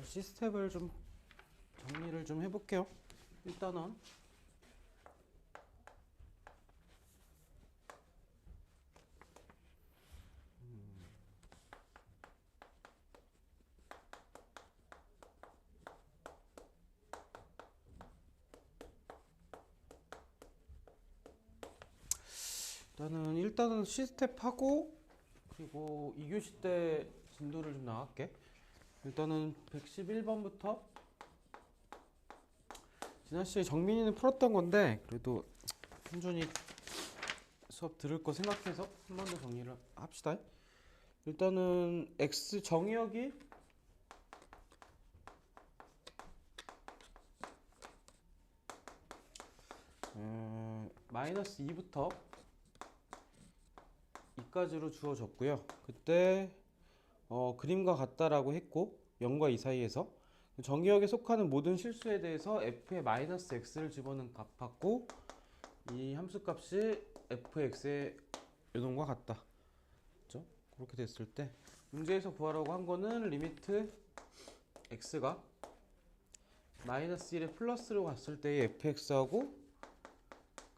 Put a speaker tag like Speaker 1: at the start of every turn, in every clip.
Speaker 1: 시스템을 좀 정리를 좀 해볼게요. 일단은 일단은 시스텝 하고 그리고 2교시 때 진도를 좀 나갈게. 일단은 111번부터 지난 시간에 정민이는 풀었던 건데 그래도 꾸준히 수업 들을 거 생각해서 한 번 더 정리를 합시다. 일단은 x 정의역이 마이너스 2부터 2까지로 주어졌고요. 그때 그림과 같다라고 했고 0과 2 사이에서 정의역에 속하는 모든 실수에 대해서 f의 마이너스 x를 집어넣은 값 받고 이 함수값이 fx의 요놈과 같다. 그렇죠? 그렇게 됐을 때 문제에서 구하라고 한 거는 리미트 x가 마이너스 1에 플러스로 갔을 때의 fx하고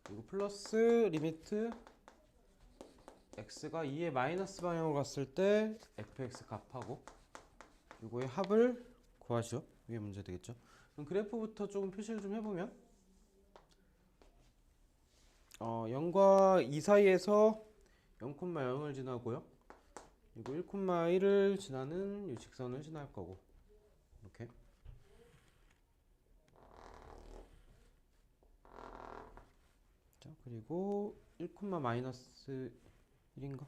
Speaker 1: 그리고 플러스 리미트 x가 2의 마이너스 방향으로 갔을 때 fx 값하고 이거의 합을 구하시오. 이게 문제 되겠죠. 그럼 그래프부터 조금 표시를 좀 해보면 0과 2 사이에서 0,0을 지나고요. 그리고 1,1을 지나는 유직선을 지날 거고 이렇게. 자, 그리고 1, 마이너스 1인가?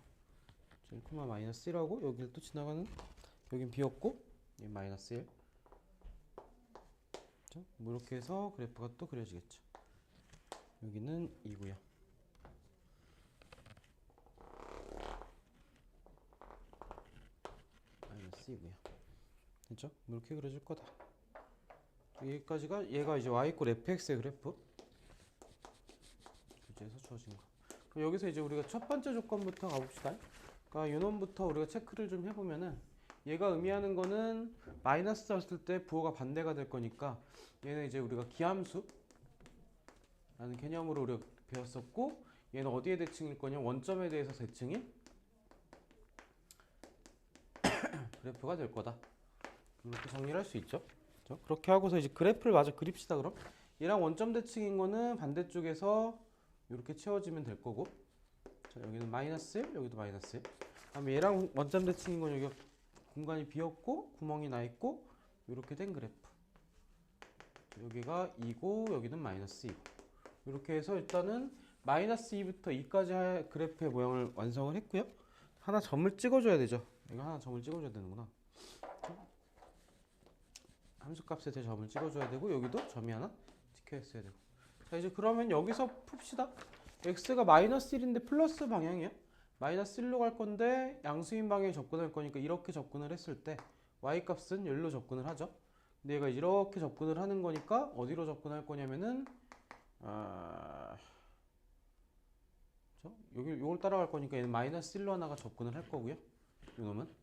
Speaker 1: 1, 마이너스 1하고 여기를 또 지나가는 여긴 비었고 얘 마이너스 1. 자, 뭐 이렇게 해서 그래프가 또 그려지겠죠. 여기는 2고요. 마이너스 2고요. 됐죠? 뭐 이렇게 그려질 거다. 여기까지가 얘가 이제 y 이퀄 fx의 그래프. 주제에서 주어진 거. 그럼 여기서 이제 우리가 첫 번째 조건부터 가봅시다. 그러니까 요놈부터 우리가 체크를 좀 해보면은 얘가 의미하는 거는 마이너스 썼을 때 부호가 반대가 될 거니까 얘는 이제 우리가 기함수 라는 개념으로 우리가 배웠었고 얘는 어디에 대칭일 거냐 원점에 대해서 대칭이 그래프가 될 거다. 이렇게 정리를 할 수 있죠. 그렇죠? 그렇게 하고서 이제 그래프를 마저 그립시다. 그럼 얘랑 원점 대칭인 거는 반대쪽에서 이렇게 채워지면 될 거고 자, 여기는 마이너스 1 여기도 마이너스 1 다음에 얘랑 원점 대칭인 건 여기가 공간이 비었고 구멍이 나 있고 이렇게 된 그래프 여기가 2고 여기는 마이너스 2고 이렇게 해서 일단은 마이너스 2부터 2까지 그래프의 모양을 완성을 했고요. 하나 점을 찍어줘야 되죠. 이거 하나 점을 찍어줘야 되는구나. 함수값에 대 점을 찍어줘야 되고 여기도 점이 하나 찍혀 있어야 되고 자 이제 그러면 여기서 풉시다. x가 마이너스 1인데 플러스 방향이에요. 마이너스 1로 갈 건데 양수인 방향에 접근할 거니까 이렇게 접근을 했을 때 y값은 여기로 접근을 하죠. 근데 얘가 이렇게 접근을 하는 거니까 어디로 접근할 거냐면은 여기 요걸 따라갈 거니까 얘는 마이너스 1로 하나가 접근을 할 거고요. 이놈은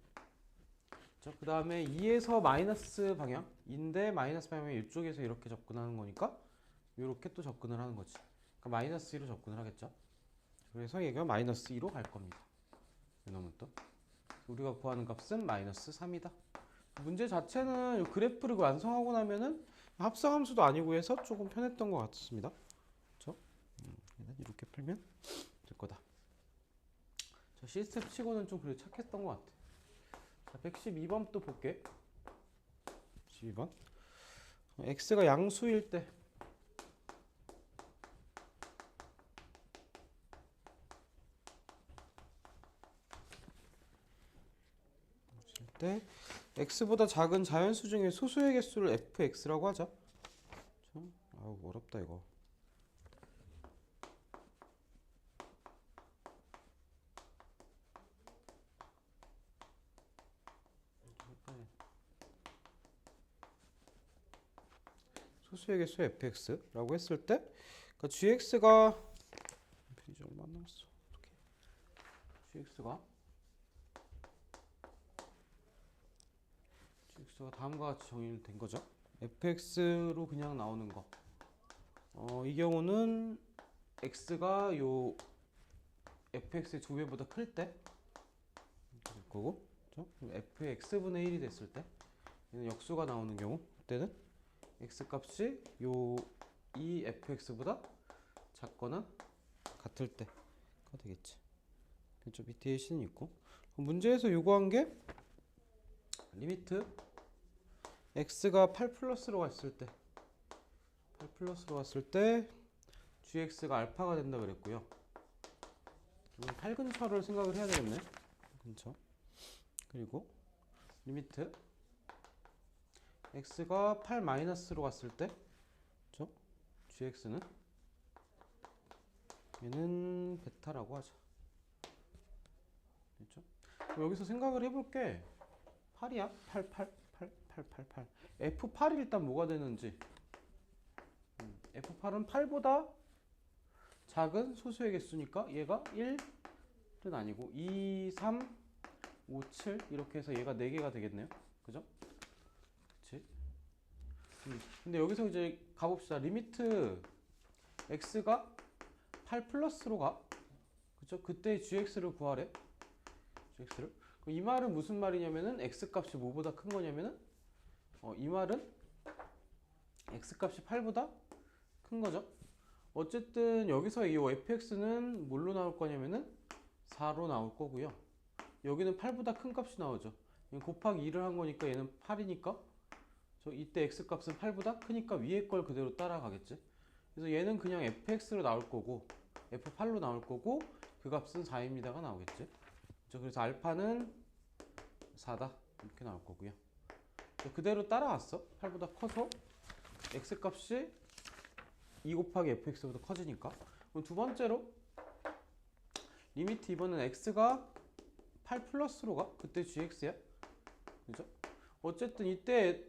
Speaker 1: 그 다음에 2에서 마이너스 방향인데 마이너스 방향이 이쪽에서 이렇게 접근하는 거니까 이렇게 또 접근을 하는 거지. 그러니까 마이너스 2로 접근을 하겠죠. 그래서 얘가 마이너스 2로 갈 겁니다. 이놈은 또 우리가 구하는 값은 마이너스 3이다. 문제 자체는 그래프를 완성하고 나면은 합성함수도 아니고 해서 조금 편했던 것 같습니다. 그렇죠? 이렇게 풀면 될 거다. 자, 시스템 치고는 좀 그래 착했던 것 같아. 자, 112번 또 볼게. 12번. x가 양수일 때 x보다 작은 자연수 중에 소수의 개수를 fx라고 하죠. 아우 어렵다 이거. 소수의 개수 fx라고 했을 때 그러니까 gx가 페이지 얼마 안 남았어. 어떡해. fx가 다음과 같이 정의된 거죠. fx로 그냥 나오는 거. 이 경우는 x가 요 fx의 2배보다 클 때 될 거고, 그렇죠? f의 x분의 1이 됐을 때, 얘는 역수가 나오는 경우, 그때는 x 값이 이 fx보다 작거나 같을 때가 되겠지. 그렇죠? 밑에 c는 있고, 문제에서 요구한 게 리미트 x가 8 플러스로 갔을 때, 8 플러스로 갔을 때 gx가 알파가 된다 그랬고요. 8근처를 생각을 해야 되겠네. 근처. 그리고 리미트 x가 8 마이너스로 갔을 때, 그렇죠? gx는 얘는 베타라고 하자. 그렇죠? 여기서 생각을 해볼게. 8이야? 8, 8, 8, 8, 8, 8. F8이 일단 뭐가 되는지. F8은 8보다 작은 소수의 개수니까 얘가 1은 아니고 2, 3, 5, 7 이렇게 해서 얘가 4개가 되겠네요. 그죠? 그치? 근데 여기서 이제 가봅시다. 리미트 x가 8 플러스로 가. 그죠? 그때 gx를 구하래. gx를. 이 말은 무슨 말이냐면은 x 값이 뭐보다 큰 거냐면은 이 말은 x 값이 8보다 큰 거죠. 어쨌든 여기서 이 fx는 뭘로 나올 거냐면은 4로 나올 거고요. 여기는 8보다 큰 값이 나오죠. 곱하기 2를 한 거니까 얘는 8이니까 이때 x 값은 8보다 크니까 위에 걸 그대로 따라가겠지. 그래서 얘는 그냥 fx로 나올 거고 f8로 나올 거고 그 값은 4입니다가 나오겠지. 그래서 알파는 4다 이렇게 나올 거고요. 그대로 따라왔어. 8보다 커서 x 값이 2 곱하기 fx보다 커지니까. 그럼 두 번째로 리미트 이번엔 x가 8 플러스로 가. 그때 gx야. 그죠? 어쨌든 이때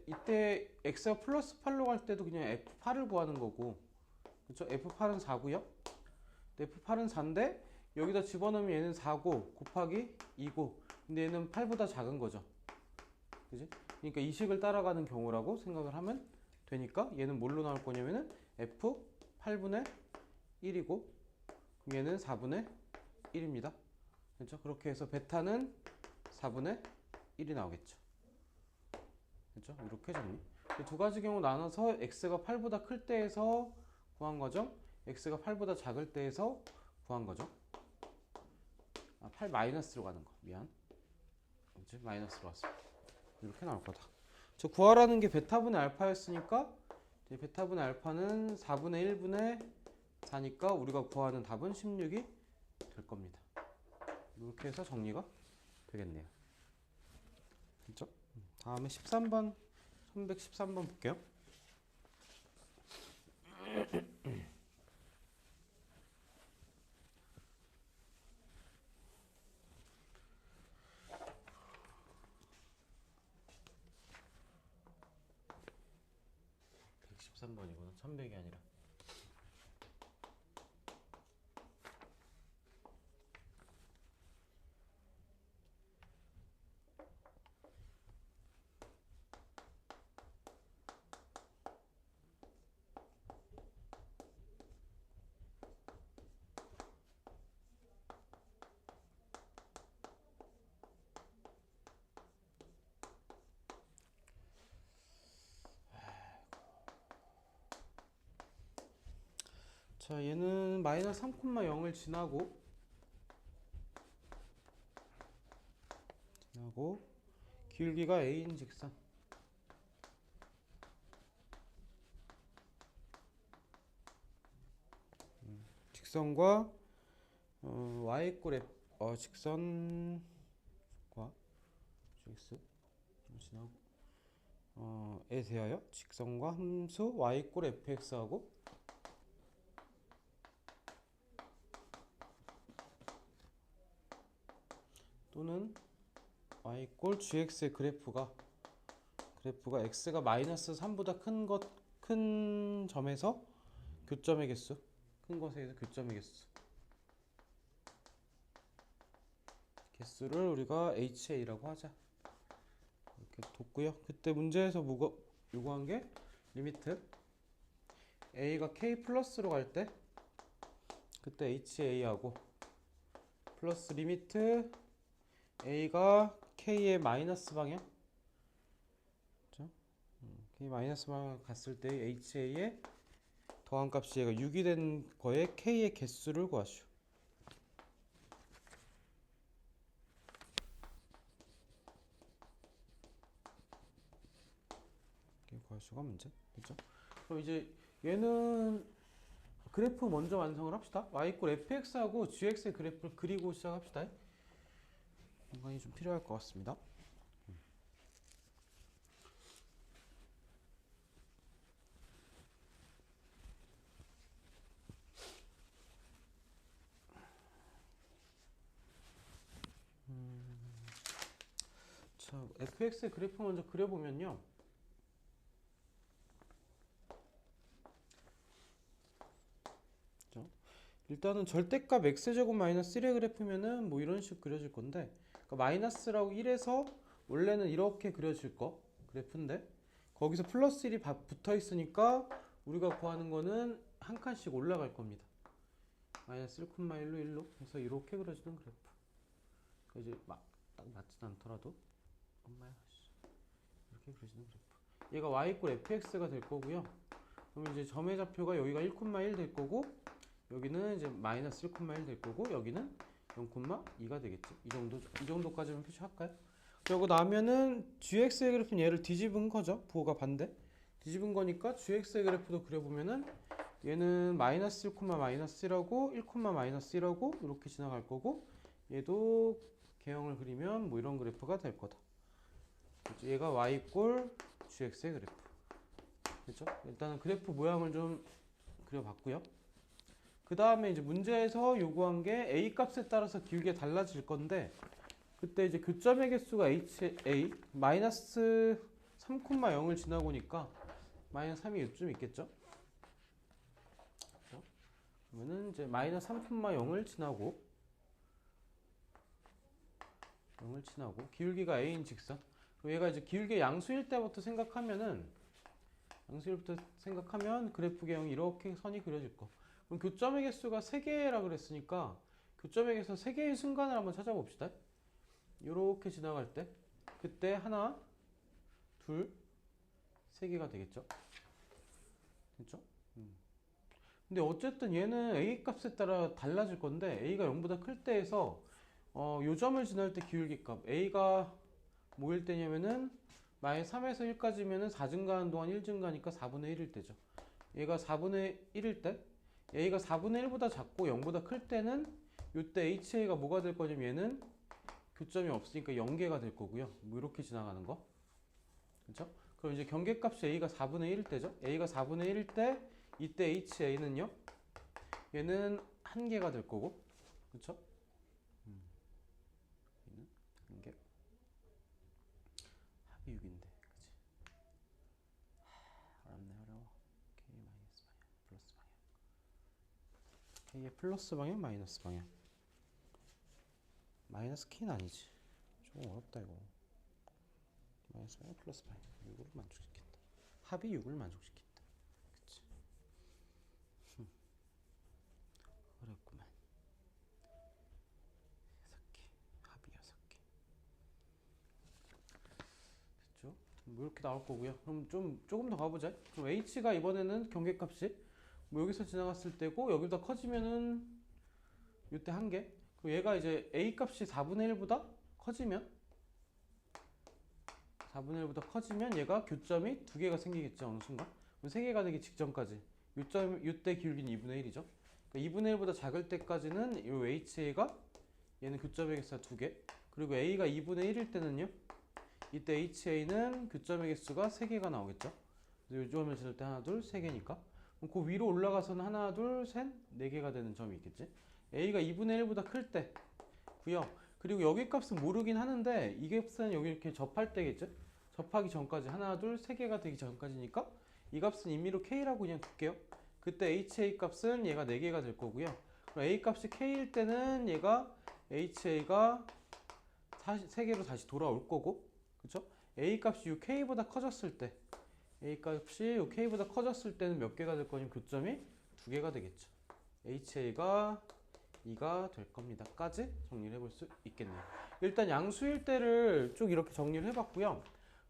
Speaker 1: x가 플러스 8로 갈 때도 그냥 f8을 구하는 거고. 그렇죠? f8은 4고요. f8은 4인데 여기다 집어넣으면 얘는 4고 곱하기 2고. 근데 얘는 8보다 작은 거죠. 그지? 그러니까 이 식을 따라가는 경우라고 생각을 하면 되니까 얘는 뭘로 나올 거냐면은 f 8분의 1이고 얘는 4분의 1입니다. 그렇죠? 그렇게 해서 베타는 4분의 1이 나오겠죠. 그렇죠? 이렇게 정리. 두 가지 경우 나눠서 x가 8보다 클 때에서 구한 거죠. x가 8보다 작을 때에서 구한 거죠. 8 마이너스로 가는 거. 미안. 이제 마이너스로 왔어. 이렇게 나올 거다. 저 구하라는 게 베타분의 알파였으니까 베타분의 알파는 4분의 1분의 4니까 우리가 구하는 답은 16이 될 겁니다. 이렇게 해서 정리가 되겠네요. 그렇죠? 다음에 13번 1113번 볼게요. (113번이구나) 1100이 아니라. 자, 얘는 마이너스 3,0을 지나고 기울기가 a인 직선 직선과 y꼴 f 직선과 gx 지나고 에 대하여 직선과 함수 y꼴 fx하고 또는 y꼴 gx의 그래프가 x가 마이너스 3보다 큰 점에서 교점의 개수, 큰 것에서 교점의 개수를 우리가 HA라고 하자. 이렇게 뒀고요. 그때 문제에서 요구한 게 리미트 a가 k 플러스로 갈 때 그때 HA하고 플러스 리미트 a가 k의 마이너스 방향 그렇죠? k 마이너스 방향 갔을 때 HA의 더한 값이 얘가 6이 된 거에 k의 개수를 구하시오. 이렇게 구하시오가 문제. 그렇죠? 그럼 이제 얘는 그래프 먼저 완성을 합시다. y = fx하고 gx의 그래프를 그리고 시작합시다. 공간이 좀 필요할 것 같습니다. 자, fx의 그래프 먼저 그려보면요. 그렇죠? 일단은 절대값 x제곱 마이너스 1의 그래프면은 뭐 이런 식으로 그려질 건데, 그러니까 마이너스라고 1에서 원래는 이렇게 그려질 거 그래프인데 거기서 플러스 1이 붙어 있으니까 우리가 구하는 거는 한 칸씩 올라갈 겁니다. 마이너스 1,1로 1로 해서 이렇게 그려지는 그래프. 그러니까 이제 막 딱 맞진 않더라도 엄마야 이렇게 그려지는 그래프. 얘가 y = fx가 될 거고요. 그럼 이제 점의 좌표가 여기가 1,1 될 거고 여기는 이제 마이너스 1,1 될 거고 여기는 0,2가 되겠지. 이 정도까지만 표시할까요? 그러고 나면은 gx의 그래프는 얘를 뒤집은 거죠. 부호가 반대. 뒤집은 거니까 gx의 그래프도 그려보면은 얘는 마이너스 1, 마이너스 1하고 1, 마이너스 1하고 이렇게 지나갈 거고 얘도 개형을 그리면 뭐 이런 그래프가 될 거다. 얘가 y = gx의 그래프. 그렇죠? 일단은 그래프 모양을 좀 그려봤고요. 그 다음에 이제 문제에서 요구한 게 a 값에 따라서 길게 달라질 건데 그때 이제 교점의 개수가 HA 마이너스 3,0을 지나고 오니까 마이너스 3이 요쯤 있겠죠? 그렇죠? 그러면은 이제 마이너스 3,0을 지나고 기울기가 a인 직선. 그럼 얘가 이제 기울기 양수일 때부터 생각하면 그래프 개형이 이렇게 선이 그려질 거. 그럼 교점의 개수가 3개라 그랬으니까 교점의 개수 3개의 순간을 한번 찾아봅시다. 이렇게 지나갈 때 그때 하나, 둘, 3개가 되겠죠. 됐죠? 근데 어쨌든 얘는 a 값에 따라 달라질 건데 a가 0보다 클 때에서 요 점을 지날 때 기울기 값 a가 뭐일 때냐면은 마이너스 3에서 1까지면은 4 증가하는 동안 1 증가하니까 4분의 1일 때죠. 얘가 4분의 1일 때 a가 4분의 1보다 작고 0보다 클 때는 이때 HA가 뭐가 될 거냐면 얘는 교점이 없으니까 0개가 될 거고요. 뭐 이렇게 지나가는 거. 그렇죠? 그럼 이제 경계값이 a가 4분의 1일 때죠. a가 4분의 1일 때 이때 HA는요. 얘는 1개가 될 거고. 그렇죠? 얘는 1개. 합이 6인데. 그치? 어렵네 어려워. K의 플러스 방향 마이너스 방향. 마이너스 K는 아니지. 조금 어렵다 이거. 마이너스 방향 플러스 방향. 6을 만족시킨다. 합이 6을 만족시킨다. 그치? 어렵구만. 6개. 합이 6개. 됐죠? 뭐 이렇게 나올 거고요. 그럼 조금 더 가보자. 그럼 H가 이번에는 경계값이 뭐 여기서 지나갔을 때고 여기보다 커지면은 이때 1개. 그리고 얘가 이제 A 값이 4분의 1보다 커지면 얘가 교점이 2개가 생기겠죠. 어느 순간. 그럼 3개가 되기 직전까지. 이때 기울기는 2분의 1이죠. 그러니까 2분의 1보다 작을 때까지는 이 HA가 얘는 교점의 개수가 2개. 그리고 A가 2분의 1일 때는요. 이때 HA는 교점의 개수가 3개가 나오겠죠. 이 점을 지날 때 하나, 둘, 3개니까. 그 위로 올라가서는 하나, 둘, 셋, 4개가 되는 점이 있겠지. A가 2분의 1보다 클 때. 고요. 그리고 여기 값은 모르긴 하는데 이 값은 여기 이렇게 접할 때겠죠. 접하기 전까지 하나, 둘, 3개가 되기 전까지니까 이 값은 임의로 K라고 그냥 둘게요. 그때 HA 값은 얘가 4개가 될 거고요. 그럼 A 값이 K일 때는 얘가 HA가 3개로 다시 돌아올 거고 그쵸? A 값이 요 K보다 커졌을 때 A 값이 요 K보다 커졌을 때는 몇 개가 될 거냐면 교점이 2개가 되겠죠. HA가 2가 될 겁니다. 까지 정리를 해볼 수 있겠네요. 일단 양수일 때를 쭉 이렇게 정리를 해봤고요.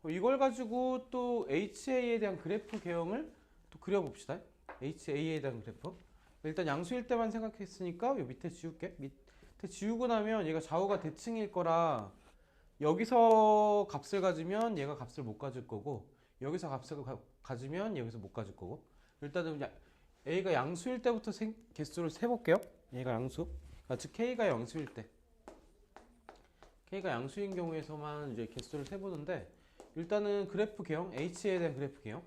Speaker 1: 이걸 가지고 또 HA에 대한 그래프 개형을 또 그려봅시다. HA에 대한 그래프. 일단 양수일 때만 생각했으니까 요 밑에 지울게. 밑에 지우고 나면 얘가 좌우가 대칭일 거라 여기서 값을 가지면 얘가 값을 못 가질 거고 여기서 값을 가지면 여기서 못 가질 거고 일단은 A가 양수일 때부터 개수를 세볼게요. 얘가 양수. 즉 K가 양수일 때 K가 양수인 경우에서만 이제 개수를 세보는데 일단은 그래프 개형 HA에 대한 그래프 개형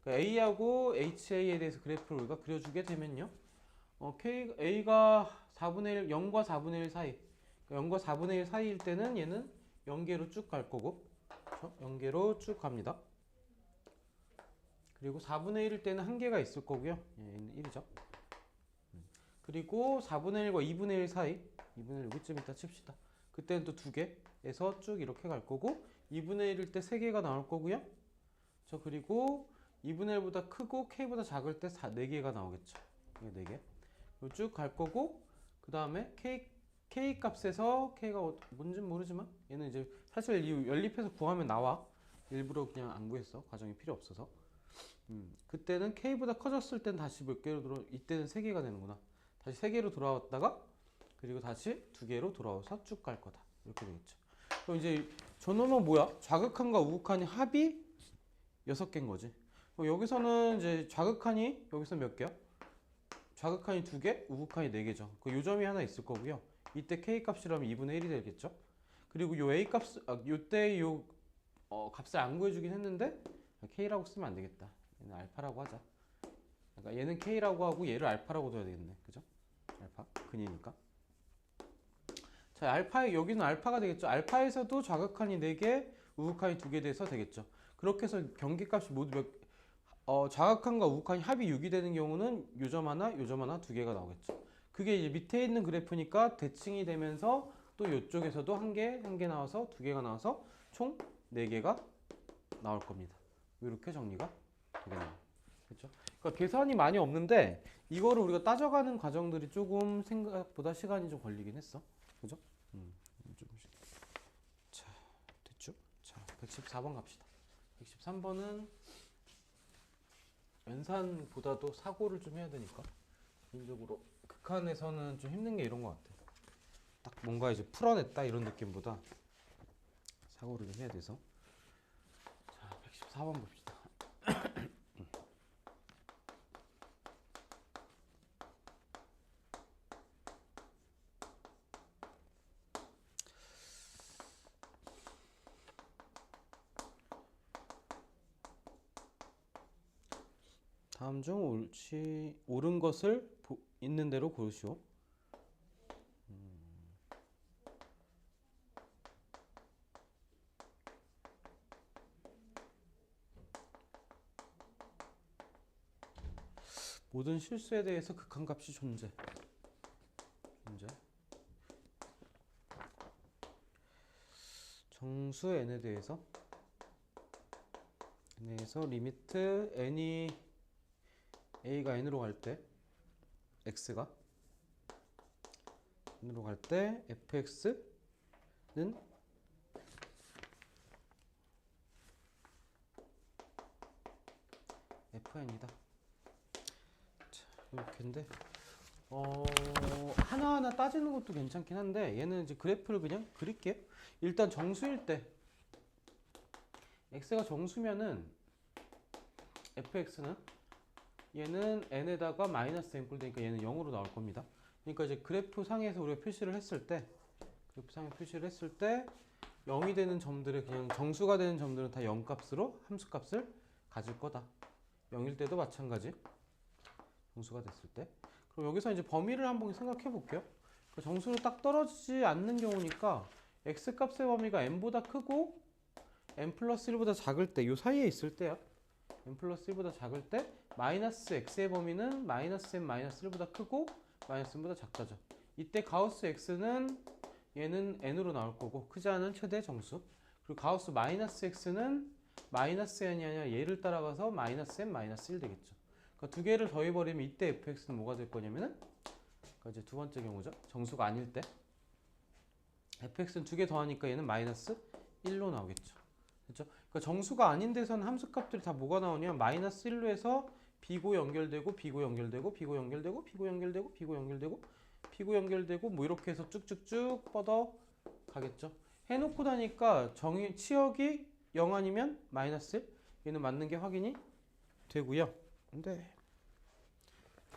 Speaker 1: 그러니까 A하고 HA에 대해서 그래프를 우리가 그려주게 되면요 A가 4분의 1, 0과 4분의 1 사이 그러니까 0과 4분의 1 사이일 때는 얘는 0개로 쭉 갈 거고 그렇죠? 0개로 쭉 갑니다. 그리고 4분의 1일 때는 1개가 있을 거고요. 얘는 1이죠. 그리고 4분의 1과 2분의 1 사이 2분의 1 여기쯤 이따 칩시다. 그때는 또 2개에서 쭉 이렇게 갈 거고 2분의 1일 때 3개가 나올 거고요. 그리고 2분의 1보다 크고 K보다 작을 때 4개가 나오겠죠. 4개. 쭉 갈 거고 그 다음에 K 값에서 K가 뭔지는 모르지만 얘는 이제 사실 이 연립해서 구하면 나와. 일부러 그냥 안 구했어. 과정이 필요 없어서. 그때는 K보다 커졌을 땐 다시 몇 개로 이때는 3개가 되는구나. 다시 3개로 돌아왔다가 그리고 다시 2개로 돌아와서 쭉 갈 거다. 이렇게 되겠죠. 그럼 이제 저놈은 뭐야? 좌극한과 우극한이 합이 6개인 거지. 여기서는 이제 좌극한이 여기서 몇 개야? 좌극한이 2개, 우극한이 4개죠. 그 요점이 하나 있을 거고요. 이때 K 값이라면 2분의 1이 되겠죠. 그리고 요 A 값, 요때 요 값을 안 구해주긴 했는데 K라고 쓰면 안 되겠다. 얘는 알파라고 하자. 그러니까 얘는 K라고 하고 얘를 알파라고 둬야 되겠네. 그죠? 알파 근이니까. 자, 여기는 알파가 되겠죠. 알파에서도 좌극한이 4개, 우극한이 2개 돼서 되겠죠. 그렇게 해서 경계값이 모두 좌극한과 우극한이 합이 6이 되는 경우는 요점 하나, 요점 하나 2개가 나오겠죠. 그게 이제 밑에 있는 그래프니까 대칭이 되면서 또 이쪽에서도 1개 나와서 2개가 나와서 총 4개가 나올 겁니다. 이렇게 정리가 되겠네요. 그렇죠? 그러니까 계산이 많이 없는데 이거를 우리가 따져가는 과정들이 조금 생각보다 시간이 좀 걸리긴 했어. 그죠? 자, 됐죠? 자, 114번 갑시다. 113번은 연산보다도 사고를 좀 해야 되니까 개인적으로 극한에서는 좀 힘든 게 이런 것 같아. 딱 뭔가 이제 풀어냈다 이런 느낌보다 사고를 좀 해야 돼서. 자, 114번 봅시다. 다음 중 옳은 것을 있는 대로 고르시오. 모든 실수에 대해서 극한값이 존재. 정수 n에 대해서 리미트 n이 a가 n으로 갈 때 x가 n으로 갈 때 fx는 fn이다. 자, 이렇게인데 하나하나 따지는 것도 괜찮긴 한데 얘는 이제 그래프를 그냥 그릴게요. 일단 정수일 때 x가 정수면은 fx는 얘는 n에다가 마이너스 n 꼴되니까 얘는 0으로 나올 겁니다. 그러니까 이제 그래프 상에서 우리가 표시를 했을 때 0이 되는 점들을 그냥 정수가 되는 점들은 다 0 값으로 함수 값을 가질 거다. 0일 때도 마찬가지. 정수가 됐을 때. 그럼 여기서 이제 범위를 한번 생각해 볼게요. 정수로 딱 떨어지지 않는 경우니까 x 값의 범위가 n보다 크고 n 플러스 1보다 작을 때 이 사이에 있을 때야. n 플러스 1보다 작을 때 마이너스 x의 범위는 마이너스 n 마이너스 1보다 크고 마이너스 n보다 작다죠. 이때 가우스 x는 얘는 n으로 나올 거고 크지 않은 최대 정수. 그리고 가우스 마이너스 x는 마이너스 n이 아니라 얘를 따라가서 마이너스 n 마이너스 1 되겠죠. 그러니까 두 개를 더해버리면 이때 fx는 뭐가 될 거냐면은, 그러니까 이제 두 번째 경우죠. 정수가 아닐 때 fx는 두 개 더하니까 얘는 마이너스 1로 나오겠죠. 그렇죠? 그러니까 정수가 아닌 데서는 함수값들이 다 뭐가 나오냐면 마이너스 1로 해서 b고 연결되고 b고 연결되고 b고 연결되고 b고 연결되고 b고 연결되고 b고 연결되고 뭐 이렇게 해서 쭉쭉쭉 뻗어 가겠죠. 해놓고 나니까 치역이 0 아니면 마이너스 1, 얘는 맞는 게 확인이 되고요. 근데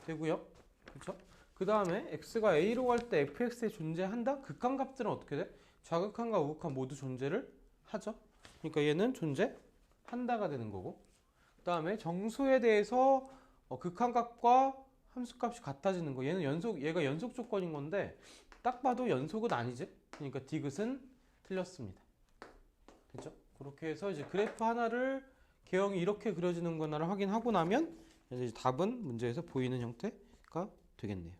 Speaker 1: 되고요. 그렇죠? 그 다음에 x가 a로 갈 때 fx에 존재한다? 극한값들은 어떻게 돼? 좌극한과 우극한 모두 존재를 하죠. 그러니까 얘는 존재한다가 되는 거고, 그 다음에 정수에 대해서 극한값과 함수값이 같아지는 거. 얘가 연속 조건인 건데 딱 봐도 연속은 아니지. 그러니까 디귿은 틀렸습니다. 그렇죠? 그렇게 해서 이제 그래프 하나를 개형이 이렇게 그려지는구나를 확인하고 나면 이제 답은 문제에서 보이는 형태가 되겠네요.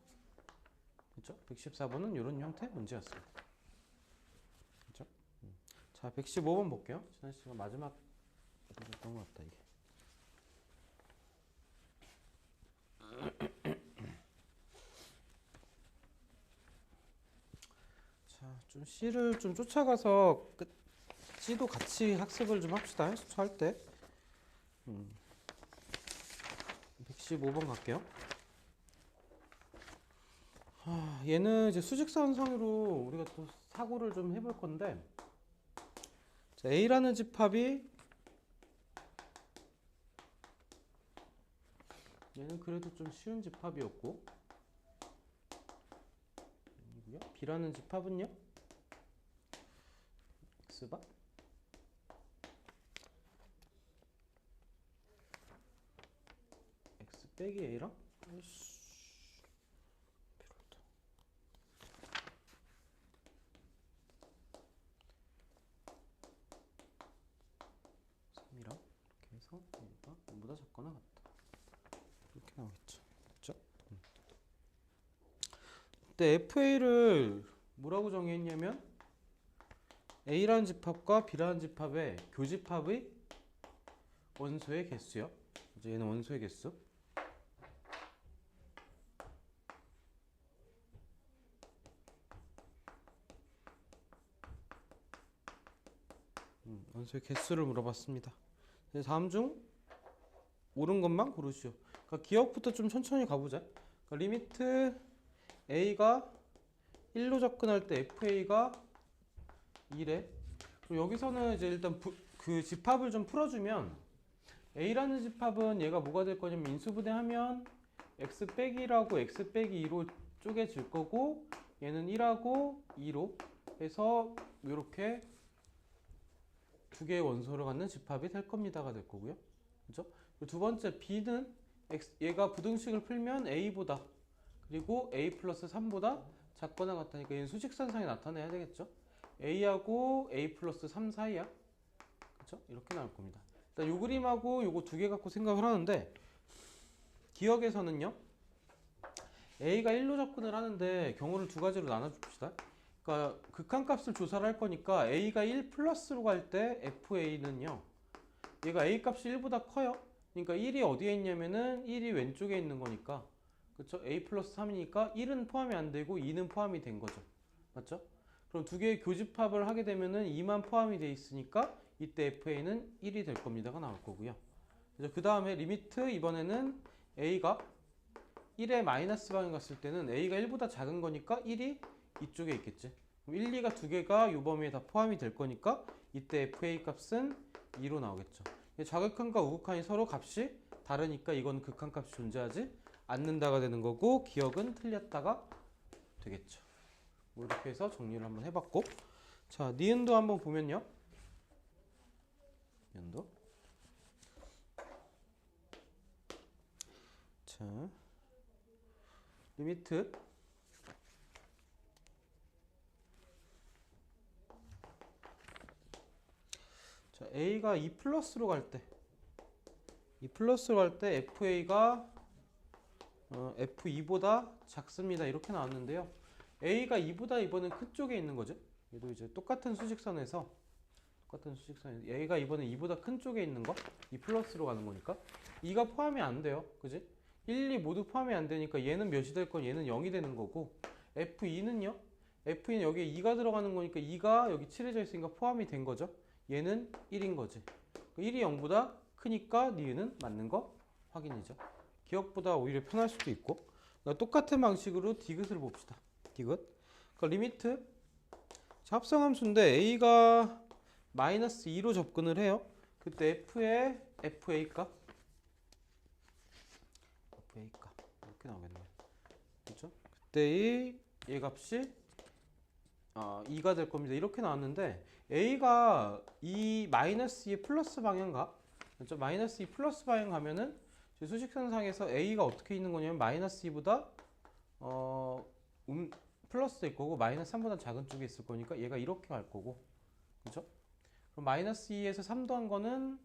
Speaker 1: 그렇죠? 114번은 이런 형태 문제였습니다. 그렇죠? 자, 115번 볼게요. 지난 시간 마지막 문제였던 것 같다 이게. 자, 좀 C를 좀 쫓아가서 C도 같이 학습을 좀 합시다. 수할 때. 115번 갈게요. 얘는 이제 수직선상으로 우리가 또 사고를 좀 해볼 건데, 자, A라는 집합이 얘는 그래도 좀 쉬운 집합이었고, B라는 집합은요, X바 X 빼기 A랑 이렇게 해서 얘가 전부 다 작거나 같다. 이렇게 나오겠죠. 그렇죠? 근데 FA를 뭐라고 정의했냐면 A라는 집합과 B라는 집합의 교집합의 원소의 개수요. 이제 얘는 원소의 개수. 원소의 개수를 물어봤습니다. 다음 중 옳은 것만 고르시오. 그러니까 기억부터 좀 천천히 가보자. 그러니까 리미트 A가 1로 접근할 때 FA가 2래. 그리고 여기서는 이제 일단 그 집합을 좀 풀어주면 A라는 집합은 얘가 뭐가 될 거냐면 인수분해하면 X 빼기라고 X 빼기 2로 쪼개질 거고, 얘는 1하고 2로 해서 이렇게 두 개의 원소를 갖는 집합이 될 겁니다가 될 거고요. 그죠? 두 번째 B는 얘가 부등식을 풀면 A보다 그리고 A 플러스 3보다 작거나 같다니까 얘는 수직선상에 나타내야 되겠죠. A하고 A 플러스 3 사이야. 그쵸? 이렇게 나올 겁니다. 일단 요 그림하고 요거 두 개 갖고 생각을 하는데, 기억에서는요, A가 1로 접근을 하는데 경우를 두 가지로 나눠줍시다. 그러니까 극한값을 조사를 할 거니까 A가 1 플러스로 갈 때 FA는요, 얘가 A 값이 1보다 커요. 그러니까 1이 어디에 있냐면은 1이 왼쪽에 있는 거니까, 그쵸? A 플러스 3이니까 1은 포함이 안 되고 2는 포함이 된 거죠. 맞죠? 그럼 두 개의 교집합을 하게 되면은 2만 포함이 돼 있으니까 이때 FA는 1이 될 겁니다가 나올 거고요. 그 다음에 리미트 이번에는 A가 1의 마이너스 방향 갔을 때는 A가 1보다 작은 거니까 1이 이쪽에 있겠지. 그럼 1, 2가 두 개가 이 범위에 다 포함이 될 거니까 이때 FA 값은 2로 나오겠죠. 좌극한과 우극한이 서로 값이 다르니까 이건 극한값이 존재하지 않는다가 되는 거고, 기억은 틀렸다가 되겠죠. 뭐 이렇게 해서 정리를 한번 해봤고, 자, 니은도 한번 보면요. 니은도. 자, 리미트 자, A가 2 플러스로 갈 때, 2 플러스로 갈 때 FA가 F2보다 작습니다. 이렇게 나왔는데요. A가 2보다 이번엔 큰 쪽에 있는 거죠. 얘도 이제 똑같은 수직선에서 똑같은 수직선이 얘가 이번에 2보다 큰 쪽에 있는 거, 이 플러스로 가는 거니까 2가 포함이 안 돼요. 그지? 1, 2 모두 포함이 안 되니까 얘는 몇이 될 건 얘는 0이 되는 거고 F2는요? F2는 여기에 2가 들어가는 거니까 2가 여기 칠해져 있으니까 포함이 된 거죠. 얘는 1인 거지. 1이 0보다 크니까 니은은 맞는 거 확인이죠. 기억보다 오히려 편할 수도 있고. 그러니까 똑같은 방식으로 디귿을 봅시다. 디귿. 그러니까 리미트 합성함수인데 a가 마이너스 2로 접근을 해요. 그때 f의 fa 값 이렇게 나오겠네. 그렇죠? 그때 얘 값이 2가 될 겁니다. 이렇게 나왔는데 a가 이 마이너스 2의 플러스 방향 가. 그렇죠? 마이너스 2 플러스 방향 가면은 수직선상에서 a가 어떻게 있는 거냐면 마이너스 2보다 플러스 될 거고 마이너스 3보다 작은 쪽에 있을 거니까 얘가 이렇게 갈 거고. 그렇죠? 그럼 마이너스 2에서 3 더한 거는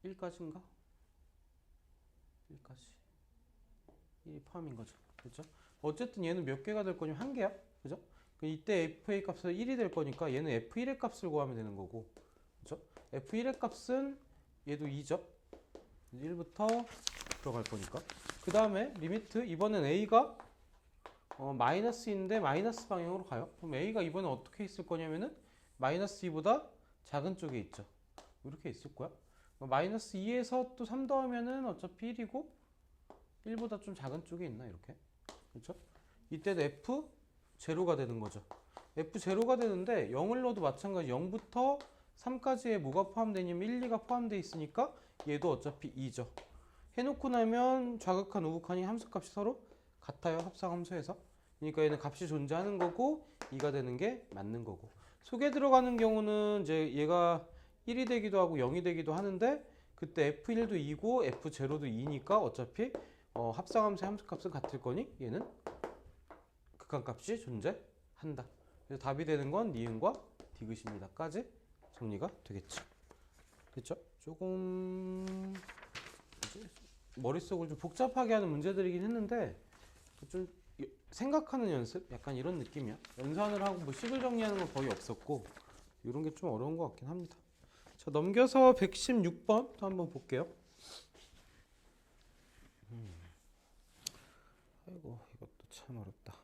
Speaker 1: 1까지인가? 1까지. 1이 포함인 거죠. 그렇죠? 어쨌든 얘는 몇 개가 될 거냐면 한 개야. 그죠? 이때 FA 값은 1이 될 거니까 얘는 F1의 값을 구하면 되는 거고. 그죠? F1의 값은 얘도 2죠. 1부터 들어갈 거니까. 그 다음에 리미트 이번엔 A가 마이너스인데 마이너스 방향으로 가요. 그럼 A가 이번에 어떻게 있을 거냐면은 마이너스 2보다 작은 쪽에 있죠. 이렇게 있을 거야. 마이너스 2에서 또 3 더하면은 어차피 1이고 1보다 좀 작은 쪽에 있나 이렇게. 그렇죠? 이때도 F 제로가 되는 거죠. F 제로가 되는데 0을 넣어도 마찬가지 0부터 3까지에 뭐가 포함되냐면 1, 2가 포함되어 있으니까 얘도 어차피 2죠. 해놓고 나면 좌극한 우극한이 함수값이 서로 같아요. 합성함수에서. 그러니까 얘는 값이 존재하는 거고 2가 되는 게 맞는 거고. 속에 들어가는 경우는 이제 얘가 1이 되기도 하고 0이 되기도 하는데 그때 F1도 2고 F0도 2니까 어차피 합성함수의 함수값은 같을 거니 얘는 극한값이 존재한다. 그래서 답이 되는 건 니은과 디귿입니다까지 정리가 되겠죠. 그렇죠? 조금 머릿속을 좀 복잡하게 하는 문제들이긴 했는데 좀 생각하는 연습? 약간 이런 느낌이야. 연산을 하고 뭐 식을 정리하는 건 거의 없었고 이런 게 좀 어려운 것 같긴 합니다. 자, 넘겨서 116번 또 한번 볼게요. 아이고 이것도 참 어렵다.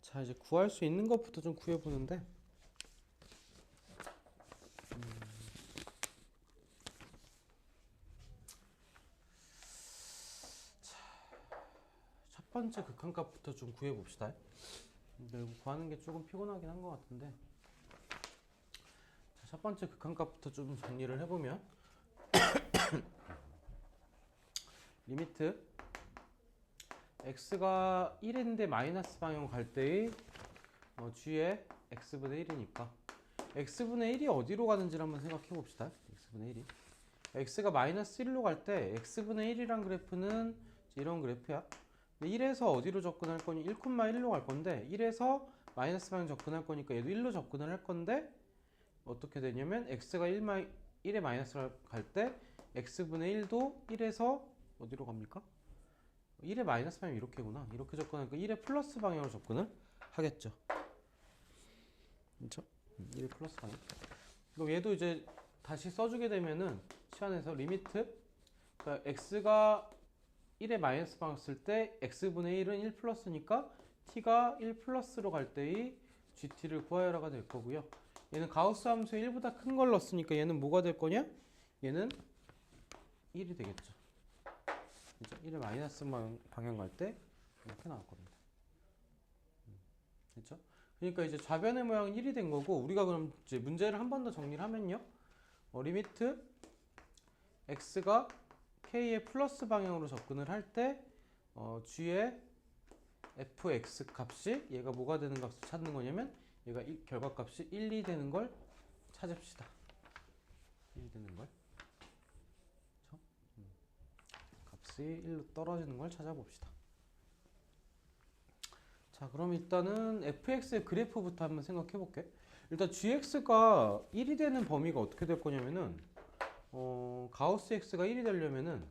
Speaker 1: 자 이제 구할 수 있는 것부터 좀 구해보는데 첫 번째 극한값부터 좀 구해봅시다. 근데 이거 구하는 게 조금 피곤하긴 한 것 같은데 자, 첫 번째 극한값부터 좀 정리를 해보면 리미트 x가 1인데 마이너스 방향으로 갈 때의 g의 x분의 1이니까 x분의 1이 어디로 가는지를 한번 생각해 봅시다. x분의 1이 x가 마이너스 1로 갈 때 x분의 1이란 그래프는 이런 그래프야. 근데 1에서 어디로 접근할 거니? 1,1로 갈 건데 1에서 마이너스 방향 접근할 거니까 얘도 1로 접근을 할 건데 어떻게 되냐면 x가 1에 마이너스를 갈 때 x분의 1도 1에서 어디로 갑니까? 1의 마이너스 방향이 이렇게구나. 이렇게 접근하니까 1의 플러스 방향으로 접근을 하겠죠. 그렇죠? 1의 플러스 방향. 그럼 얘도 이제 다시 써주게 되면은 시간에서 리미트 그러니까 x가 1에 마이너스 방향 쓸 때 x분의 1은 1 플러스니까 t가 1 플러스로 갈 때의 gt를 구하여라가 될 거고요. 얘는 가우스 함수에 1보다 큰 걸 넣었으니까 얘는 뭐가 될 거냐? 얘는 1이 되겠죠. 그죠? 1의 마이너스 방향 갈 때 이렇게 나올 겁니다. 그렇죠? 그러니까 이제 좌변의 모양은 1이 된 거고 우리가 그럼 이제 문제를 한 번 더 정리를 하면요. 리미트 x가 k의 플러스 방향으로 접근을 할 때 g의 fx 값이 얘가 뭐가 되는 값을 찾는 거냐면 얘가 결과값이 1, 2 되는 걸 찾읍시다. 1 되는 걸. 그렇죠? 값이 1로 떨어지는 걸 찾아봅시다. 자, 그럼 일단은 fx의 그래프부터 한번 생각해 볼게. 일단 gx가 1이 되는 범위가 어떻게 될 거냐면은 가우스 x가 1이 되려면은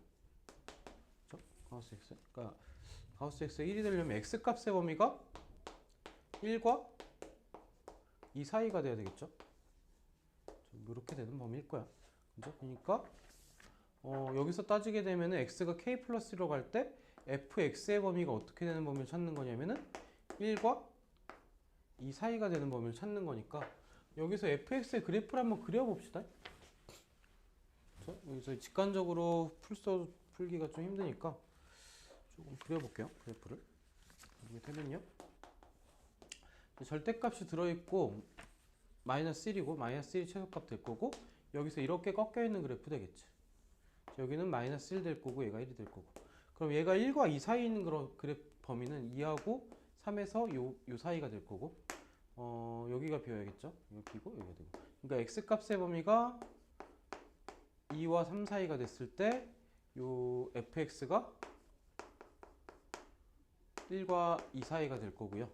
Speaker 1: 그렇죠? 가우스 x. 그러니까 가우스 x가 1이 되려면 x 값의 범위가 1과 2 사이가 돼야 되겠죠? 이렇게 되는 범위일 거야. 그죠? 그러니까 여기서 따지게 되면 x가 k 플러스 1로 갈 때 fx의 범위가 어떻게 되는 범위를 찾는 거냐면은 1과 2 사이가 되는 범위를 찾는 거니까 여기서 fx의 그래프를 한번 그려봅시다. 그렇죠? 여기서 직관적으로 풀기가 좀 힘드니까 조금 그려볼게요. 그래프를. 이렇게 되면요. 절대값이 들어있고 마이너스 1이고 마이너스 1이 최소값 될 거고 여기서 이렇게 꺾여 있는 그래프 되겠지. 여기는 마이너스 1 될 거고 얘가 1이 될 거고 그럼 얘가 1과 2 사이에 있는 그래프 범위는 2하고 3에서 요 사이가 될 거고 여기가 비어야겠죠. 여기 비고 여기가 되고 그러니까 x 값의 범위가 2와 3 사이가 됐을 때 요 fx가 1과 2 사이가 될 거고요.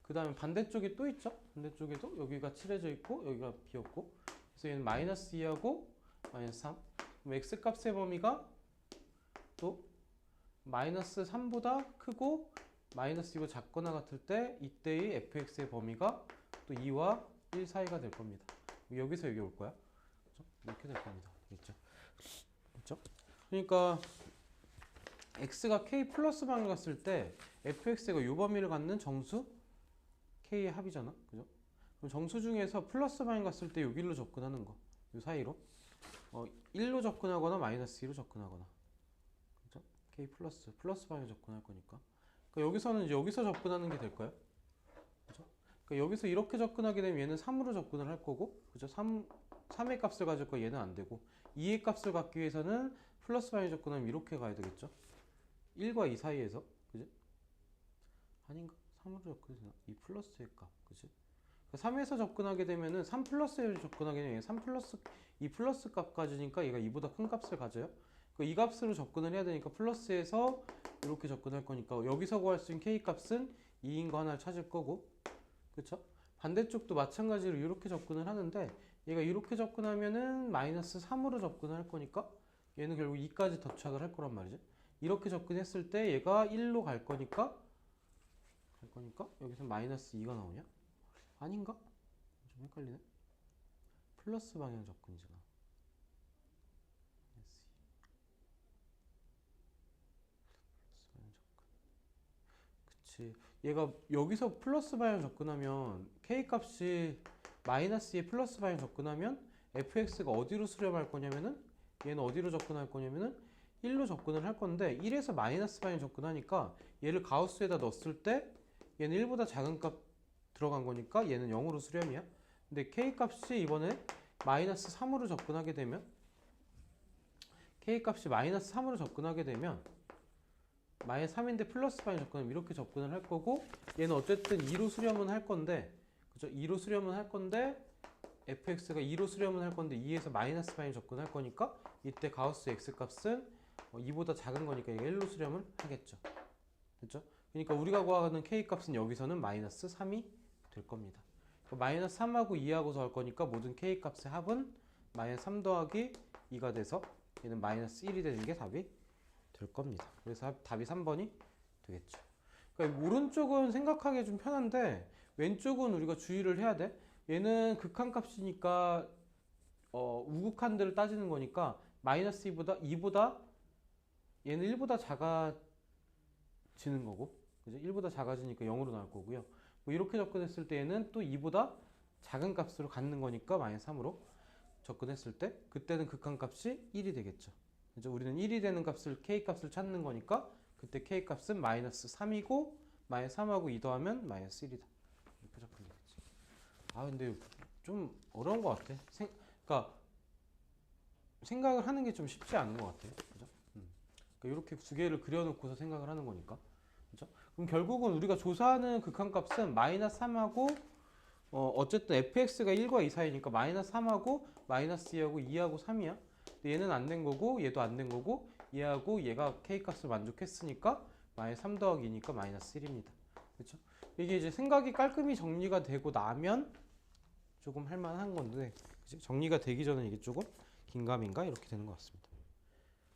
Speaker 1: 그 다음에 반대쪽에 또 있죠. 반대쪽에도 여기가 칠해져 있고 여기가 비었고 그래서 얘는 마이너스 2하고 마이너스 3 그럼 x 값의 범위가 또 마이너스 3보다 크고 마이너스 2보다 작거나 같을 때 이때의 fx의 범위가 또 2와 1 사이가 될 겁니다. 여기서 여기 올 거야. 그렇죠? 이렇게 될 겁니다. 그렇죠? 그렇죠? 그러니까 x가 k 플러스 방향 갔을 때 fx가 이 범위를 갖는 정수 k의 합이잖아. 그죠? 그럼 정수 중에서 플러스 방향 갔을 때 여기로 접근하는 거. 이 사이로 1로 접근하거나 마이너스 2로 접근하거나. 그죠? k 플러스 방향 접근할 거니까. 그러니까 여기서는 이제 여기서 접근하는 게 될까요? 그죠? 그러니까 여기서 이렇게 접근하게 되면 얘는 3으로 접근을 할 거고. 그죠? 3의 값을 가질 거 얘는 안 되고 2의 값을 갖기 위해서는 플러스 방향 접근하면 이렇게 가야 되겠죠? 1과 2 사이에서. 그지? 아닌가? 3으로 접근해서 2 플러스의 값. 그지? 3에서 접근하게 되면은 3 플러스에 접근하게 되면 3 플러스 2 플러스 값 가지니까 얘가 2보다 큰 값을 가져요. 이 값으로 접근을 해야 되니까 플러스에서 이렇게 접근할 거니까 여기서 구할 수 있는 k 값은 2인 거 하나를 찾을 거고, 그렇죠? 반대쪽도 마찬가지로 이렇게 접근을 하는데 얘가 이렇게 접근하면은 마이너스 3으로 접근을 할 거니까 얘는 결국 2까지 도착을 할 거란 말이죠. 이렇게 접근했을 때 얘가 1로 갈 거니까 여기서 마이너스 2가 나오냐? 아닌가? 좀 헷갈리네. 플러스 방향 접근이잖아. 그치. 얘가 여기서 플러스 방향 접근하면 k 값이 마이너스 2에 플러스 방향 접근하면 fx가 어디로 수렴할 거냐면은 얘는 어디로 접근할 거냐면은 1로 접근을 할 건데 1에서 마이너스 방향 접근하니까 얘를 가우스에다 넣었을 때 얘는 1보다 작은 값 들어간 거니까 얘는 0으로 수렴이야. 근데 k 값이 이번에 마이너스 3으로 접근하게 되면 k 값이 마이너스 3으로 접근하게 되면 마이너스 3인데 플러스 방향 접근하면 이렇게 접근을 할 거고, 얘는 어쨌든 2로 수렴은 할 건데, 그죠? 2로 수렴은 할 건데, fx가 2로 수렴은 할 건데 2에서 마이너스 방향 접근할 거니까 이때 가우스 x 값은 2보다 작은 거니까 이게 1로 수렴을 하겠죠. 그렇죠? 그러니까 우리가 구하는 k 값은 여기서는 마이너스 3이 될 겁니다. 마이너스 3하고 2하고서 할 거니까 모든 k 값의 합은 마이너스 3 더하기 2가 돼서 얘는 마이너스 1이 되는 게 답이 될 겁니다. 그래서 답이 3번이 되겠죠. 그러니까 오른쪽은 생각하기 좀 편한데 왼쪽은 우리가 주의를 해야 돼. 얘는 극한값이니까 우극한들을 따지는 거니까 마이너스 2보다 얘는 1보다 작아지는 거고, 그죠? 1보다 작아지니까 0으로 나올 거고요. 뭐 이렇게 접근했을 때 얘는 또 2보다 작은 값으로 갖는 거니까 마이너스 3으로 접근했을 때 그때는 극한값이 1이 되겠죠. 그죠? 우리는 1이 되는 값을 k 값을 찾는 거니까 그때 k 값은 마이너스 3이고 마이너스 3하고 2 더하면 마이너스 1이다. 이렇게 접근되겠지. 아 근데 좀 어려운 것 같아. 그러니까 생각을 하는 게 좀 쉽지 않은 것 같아요. 그죠? 그러니까 이렇게 두 개를 그려놓고서 생각을 하는 거니까. 그죠? 그럼 결국은 우리가 조사하는 극한값은 마이너스 3하고 어쨌든 fx가 1과 2 사이니까 마이너스 3하고 마이너스 2하고 2하고 3이야. 근데 얘는 안 된 거고 얘도 안 된 거고 얘하고 얘가 k값을 만족했으니까 마이너스 3 더하기 2니까 마이너스 1입니다. 그렇죠? 이게 이제 생각이 깔끔히 정리가 되고 나면 조금 할만한 건데 그치? 정리가 되기 전에 이게 조금 긴가민가 이렇게 되는 것 같습니다.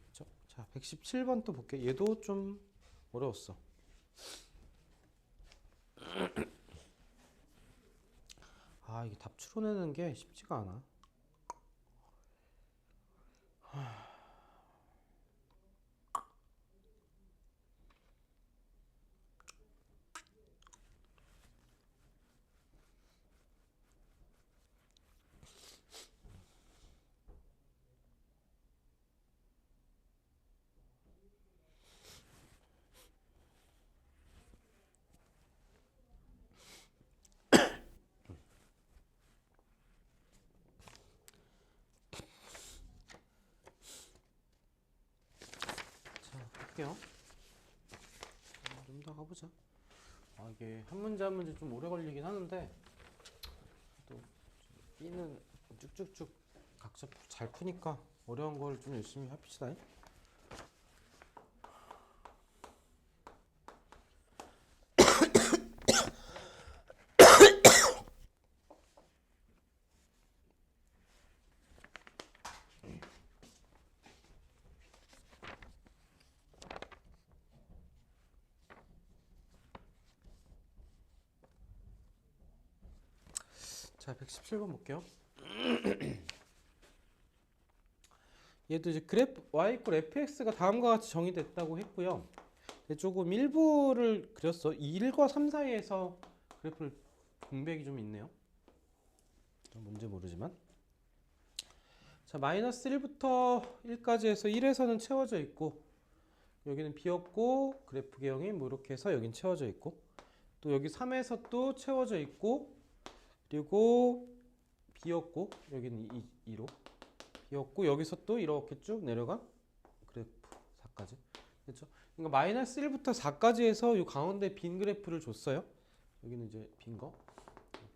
Speaker 1: 그렇죠? 자, 117번 또 볼게요. 얘도 좀 어려웠어. 아, 이게 답 추론해내는 게 쉽지가 않아. 자, 볼게요. 좀 더 가보자. 아, 이게 한 문제 한 문제 좀 오래 걸리긴 하는데 또 B는 쭉쭉쭉 각자 잘 푸니까 어려운 걸 좀 열심히 합시다. 자, 117번 볼게요. 얘도 이제 그래프 y 이퀄 fx가 다음과 같이 정의됐다고 했고요. 조금 일부를 그렸어. 1과 3 사이에서 그래프를 공백이 좀 있네요. 뭔지 모르지만. 자, 마이너스 1부터 1까지 해서 1에서는 채워져 있고 여기는 비었고 그래프 개형이 뭐 이렇게 해서 여긴 채워져 있고 또 여기 3에서 또 채워져 있고 그리고 비었고 여기는 2로 비었고 여기서 또 이렇게 쭉 내려간 그래프 4까지. 그렇죠? 그러니까 마이너스 1부터 4까지 해서 이 가운데 빈 그래프를 줬어요. 여기는 이제 빈 거,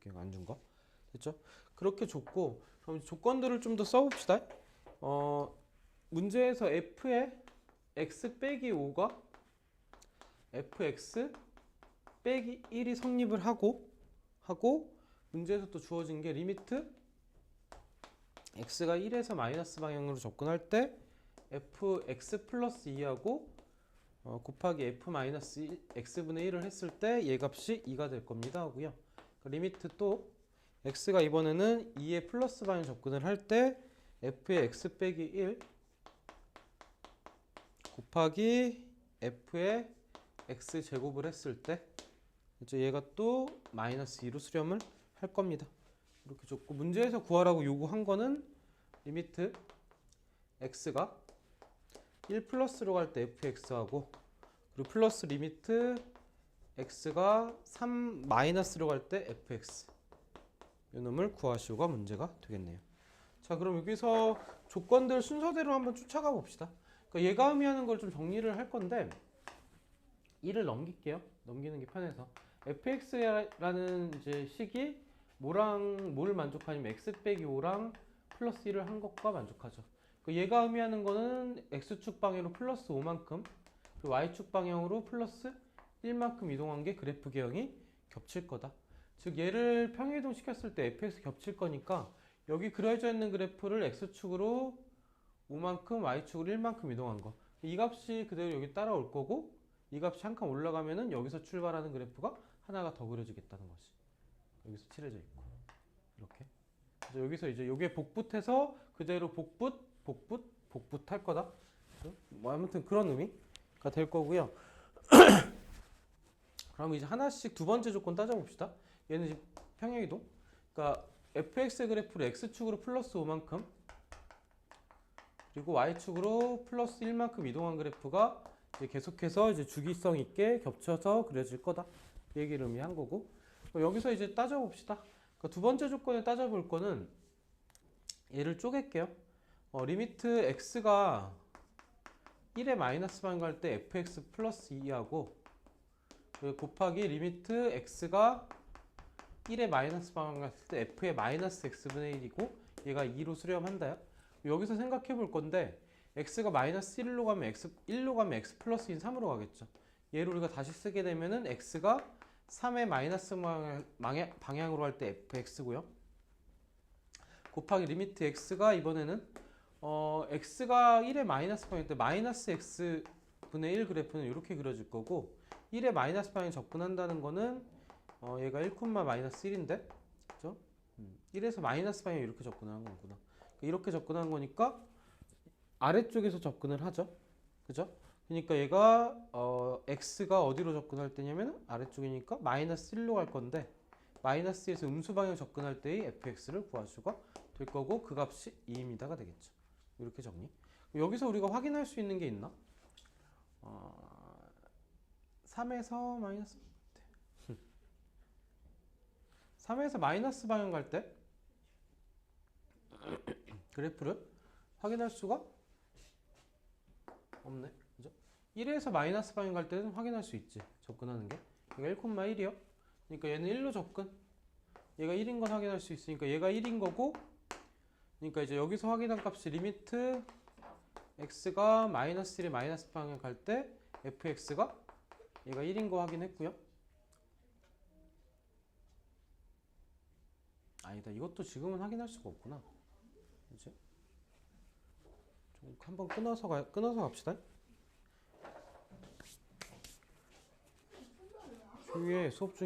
Speaker 1: 이렇게 안 준 거. 됐죠? 그렇게 줬고 그럼 조건들을 좀 더 써봅시다. 문제에서 f의 x 빼기 5가 fx 빼기 1이 성립을 하고 문제에서 또 주어진 게 리미트 x가 1에서 마이너스 방향으로 접근할 때 fx 플러스 2하고 곱하기 f 마이너스 x분의 1을 했을 때 얘 값이 2가 될 겁니다 하고요. 리미트 또 x가 이번에는 2의 플러스 방향 접근을 할 때 f의 x 빼기 1 곱하기 f의 x 제곱을 했을 때 얘가 또 마이너스 2로 수렴을 할 겁니다. 이렇게 줬고 문제에서 구하라고 요구한 거는 리미트 x가 1 플러스로 갈 때 fx하고 그리고 플러스 리미트 x가 3 마이너스로 갈 때 fx 이 놈을 구하시오가 문제가 되겠네요. 자, 그럼 여기서 조건들 순서대로 한번 쫓아가 봅시다. 그러니까 얘가 의미하는 걸 좀 정리를 할 건데 1을 넘길게요. 넘기는 게 편해서. fx라는 이제 식이 뭐랑 뭘 만족하냐면 x 빼기 5랑 플러스 1을 한 것과 만족하죠. 얘가 의미하는 거는 x축 방향으로 플러스 5만큼, 그리고 y축 방향으로 플러스 1만큼 이동한 게 그래프 개형이 겹칠 거다. 즉 얘를 평행이동 시켰을 때 fx 겹칠 거니까 여기 그려져 있는 그래프를 x축으로 5만큼, y축으로 1만큼 이동한 거. 이 값이 그대로 여기 따라올 거고 이 값이 한 칸 올라가면은 여기서 출발하는 그래프가 하나가 더 그려지겠다는 거지. 여기서 칠해져 있고 이렇게. 그래서 여기서 이제 요게 복붙해서 그대로 복붙 할 거다. 뭐 아무튼 그런 의미가 될 거고요. 그럼 이제 하나씩 두 번째 조건 따져봅시다. 얘는 지금 평행이동. 그러니까 fx 그래프를 x축으로 플러스 5만큼 그리고 y축으로 플러스 1만큼 이동한 그래프가 이제 계속해서 이제 주기성 있게 겹쳐서 그려질 거다. 이 얘기를 의미한 거고. 여기서 이제 따져봅시다. 그러니까 두 번째 조건에 따져볼 거는 얘를 쪼갤게요. 리미트 x가 1에 마이너스 반갈 때 fx 플러스 2하고 곱하기 리미트 x가 1에 마이너스 반갈 때 f의 마이너스 x분의 1이고 얘가 2로 수렴한다요. 여기서 생각해 볼 건데 x가 마이너스 1로 가면 x 플러스인 3으로 가겠죠. 얘를 우리가 다시 쓰게 되면은 x가 3의 마이너스 방향으로 할 때 fx고요. 곱하기 리미트 x가 이번에는 x가 1의 마이너스 방향일 때 마이너스 x분의 1 그래프는 이렇게 그려질 거고 1의 마이너스 방향에 접근한다는 거는 얘가 1, 마이너스 1인데 그죠? 1에서 마이너스 방향에 이렇게 접근하는 거구나. 이렇게 접근하는 거니까 아래쪽에서 접근을 하죠. 그죠? 그러니까 얘가 x가 어디로 접근할 때냐면 아래쪽이니까 마이너스 1로 갈 건데 마이너스 1에서 음수 방향 접근할 때의 fx를 구하수가 될 거고 그 값이 2입니다가 되겠죠. 이렇게 정리. 여기서 우리가 확인할 수 있는 게 있나? 3에서 마이너스 3에서 마이너스 방향 갈 때 그래프를 확인할 수가 없네. 그죠? 1에서 마이너스 방향 갈 때는 확인할 수 있지. 접근하는 게. 얘가 1,1이요. 그러니까 얘는 1로 접근. 얘가 1인 건 확인할 수 있으니까 얘가 1인 거고 그러니까 이제 여기서 확인한 값이 리미트 x가 마이너스 1에 마이너스 방향 갈 때 fx가 얘가 1인 거 확인했고요. 아니다. 이것도 지금은 확인할 수가 없구나. 이제 좀 한번 끊어서 갑시다. 주위에 수업 중에